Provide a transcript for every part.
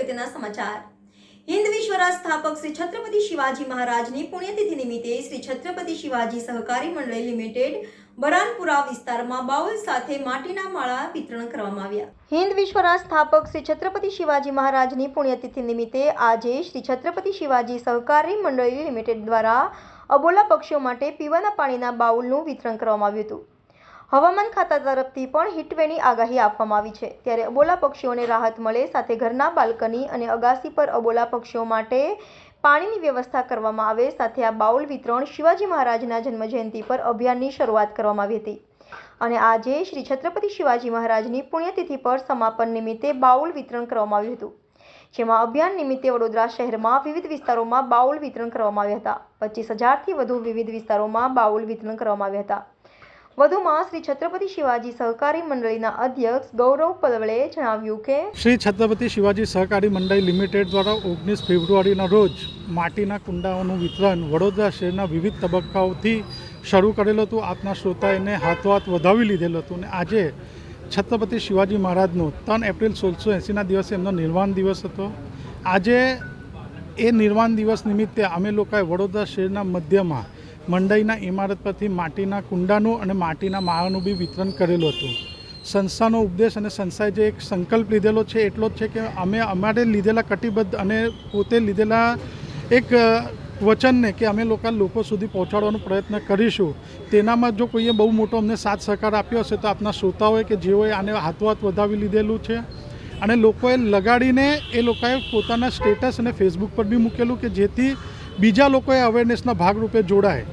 અગત્યના સમાચાર। હિન્દ વિશ્વના સ્થાપક શ્રી છત્રપતિ શિવાજી મહારાજની પુણ્યતિથિ નિમિત્તે શ્રી છત્રપતિ શિવાજી સહકારી મંડળી લિમિટેડ બરાનપુરા વિસ્તારમાં બાઉલ સાથે માટીના માળા વિતરણ કરવામાં આવ્યા। હિન્દ વિશ્વના સ્થાપક શ્રી છત્રપતિ શિવાજી મહારાજની પુણ્યતિથિ નિમિત્તે આજે શ્રી છત્રપતિ શિવાજી સહકારી મંડળી લિમિટેડ દ્વારા અબોલા પક્ષીઓ માટે પીવાના પાણીના બાઉલનું વિતરણ કરવામાં આવ્યું હતું। હવામાન ખાતા તરફથી પણ હીટવેવની આગાહી આપવામાં આવી છે, ત્યારે અબોલા પક્ષીઓને રાહત મળે સાથે ઘરના બાલ્કની અને અગાસી પર અબોલા પક્ષીઓ માટે પાણીની વ્યવસ્થા કરવામાં આવે સાથે આ બાઉલ વિતરણ શિવાજી મહારાજના જન્મજયંતિ પર અભિયાનની શરૂઆત કરવામાં આવી હતી અને આજે શ્રી છત્રપતિ શિવાજી મહારાજની પુણ્યતિથિ પર સમાપન નિમિત્તે બાઉલ વિતરણ કરવામાં આવ્યું હતું, જેમાં અભિયાન નિમિત્તે વડોદરા શહેરમાં વિવિધ વિસ્તારોમાં બાઉલ વિતરણ કરવામાં આવ્યા હતા। 25,000થી વધુ વિવિધ વિસ્તારોમાં બાઉલ વિતરણ કરવામાં આવ્યા હતા। વધુમાં શ્રી છત્રપતિ શિવાજી સહકારી મંડળીના અધ્યક્ષ ગૌરવ પલવળે જણાવ્યું કે શ્રી છત્રપતિ શિવાજી સહકારી મંડળી લિમિટેડ દ્વારા 19 ફેબ્રુઆરીના રોજ માટીના કુંડાઓનું વિતરણ વડોદરા શહેરના વિવિધ તબક્કાઓથી શરૂ કરેલું હતું। આપના શ્રોતાઓને હાથોહાથ વધાવી લીધેલું હતું અને આજે છત્રપતિ શિવાજી મહારાજનો 3 એપ્રિલ 1680ના દિવસે એમનો નિર્વાણ દિવસ હતો। આજે એ નિર્વાણ દિવસ નિમિત્તે અમે લોકોએ વડોદરા શહેરના મધ્યમાં મંડળીના ઇમારત પરથી માટીના કુંડાનું અને માટીના માળાનું બી વિતરણ કરેલું હતું। સંસ્થાનો ઉપદેશ અને સંસ્થાએ જે એક સંકલ્પ લીધેલો છે એટલો જ છે કે અમે અમારે લીધેલા કટિબદ્ધ અને પોતે લીધેલા એક વચનને કે અમે લોકો સુધી પહોંચાડવાનો પ્રયત્ન કરીશું। તેનામાં જો કોઈએ બહુ મોટો અમને સાથ સહકાર આપ્યો હશે તો આપના શ્રોતાઓએ કે જેઓએ આને હાથોહાથ વધાવી લીધેલું છે અને લોકોએ લગાડીને એ લોકોએ પોતાના સ્ટેટસ અને ફેસબુક પર બી મૂકેલું કે જેથી બીજા લોકોએ અવેરનેસના ભાગરૂપે જોડાય।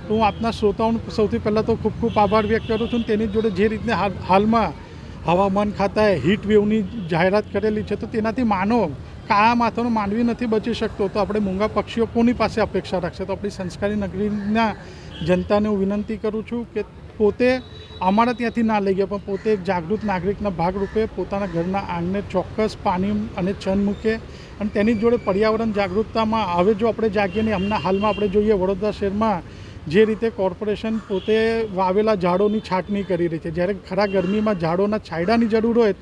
તો હું આપના શ્રોતાઓનો સૌથી પહેલાં તો ખૂબ ખૂબ આભાર વ્યક્ત કરું છું। તેની જોડે જે રીતે હાલમાં હવામાન ખાતાએ હીટ વેવની જાહેરાત કરેલી છે તો તેનાથી કાળા માથાનો માનવી નથી બચી શકતો, તો આપણે મૂંગા પક્ષીઓ કોની પાસે અપેક્ષા રાખશે? તો આપણી સંસ્કારી નગરીના જનતાને હું વિનંતી કરું છું કે પોતે અમારા ત્યાંથી ના લઈ ગયા પણ પોતે એક જાગૃત નાગરિકના ભાગરૂપે પોતાના ઘરના આંગણે ચોક્કસ પાણી અને ચંદ મૂકે અને તેની જોડે પર્યાવરણ જાગૃતતામાં હવે જો આપણે જાગીએ ને હમણાં હાલમાં આપણે જોઈએ વડોદરા શહેરમાં જે રીતે કોર્પોરેશન પોતે વાવેલા ઝાડોની છાટણી કરી રહી છે, જ્યારે ખરા ગરમીમાં ઝાડોના છાંયડાની જરૂર હોય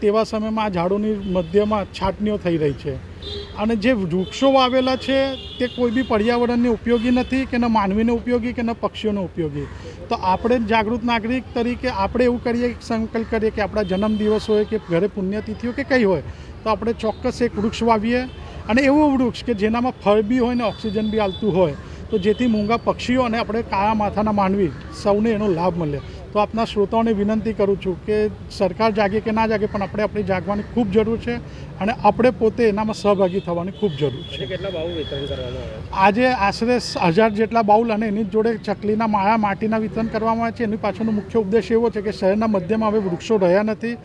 તેવા સમયમાં આ ઝાડોની મધ્યમાં છાટણીઓ થઈ રહી છે અને જે વૃક્ષો વાવેલા છે તે કોઈ બી પર્યાવરણને ઉપયોગી નથી કે ન માનવીને ઉપયોગી કે ન પક્ષીઓને ઉપયોગી। તો આપણે જાગૃત નાગરિક તરીકે આપણે એવું કરીએ સંકલ્પ કરીએ કે આપણા જન્મદિવસ હોય કે ઘરે પુણ્યતિથિ હોય કે કંઈ હોય તો આપણે ચોક્કસ એક વૃક્ષ વાવીએ અને એવું વૃક્ષ કે જેનામાં ફળ બી હોય ને ઓક્સિજન બી આવતું હોય તો જેથી મૂંગા પક્ષીઓ અને આપણે કાળા માથાના માનવી સૌને એનો લાભ મળે। તો આપના શ્રોતાઓને વિનંતી કરું છું કે સરકાર જાગે કે ના જાગે પણ આપણે જાગવાની ખૂબ જરૂર છે અને આપણે પોતે એનામાં સહભાગી થવાની ખૂબ જરૂર છે। કેટલા બાઉલ વિતરણ કરવામાં આવે? આજે આશરે 1000 જેટલા બાઉલ અને એની જોડે ચકલીના માળા માટીના વિતરણ કરવામાં આવે છે। એની પાછળનો મુખ્ય ઉદ્દેશ એવો છે કે શહેરના મધ્યમાં હવે વૃક્ષો રહ્યા નથી,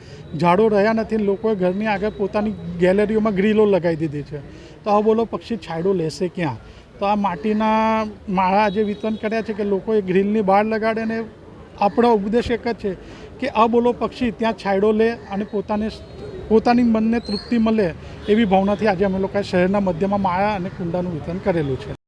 ઝાડો રહ્યા નથી, લોકોએ ઘરની આગળ પોતાની ગેલેરીઓમાં ગ્રીલો લગાવી દીધી છે, તો હવે બોલો પક્ષી છાંયડો લેશે ક્યાં? તો આ માટીના માળા જે વિતરણ કર્યા છે કે લોકોએ ગ્રીલની બહાર લગાડે અને આપણો ઉપદેશ એક જ છે કે અબોલો પક્ષી ત્યાં છાંયડો લે અને પોતાની મનને તૃપ્તિ મળે એવી ભાવનાથી આજે અમે લોકોએ શહેરના મધ્યમાં માળા અને કુંડાનું વિતરણ કરેલું છે।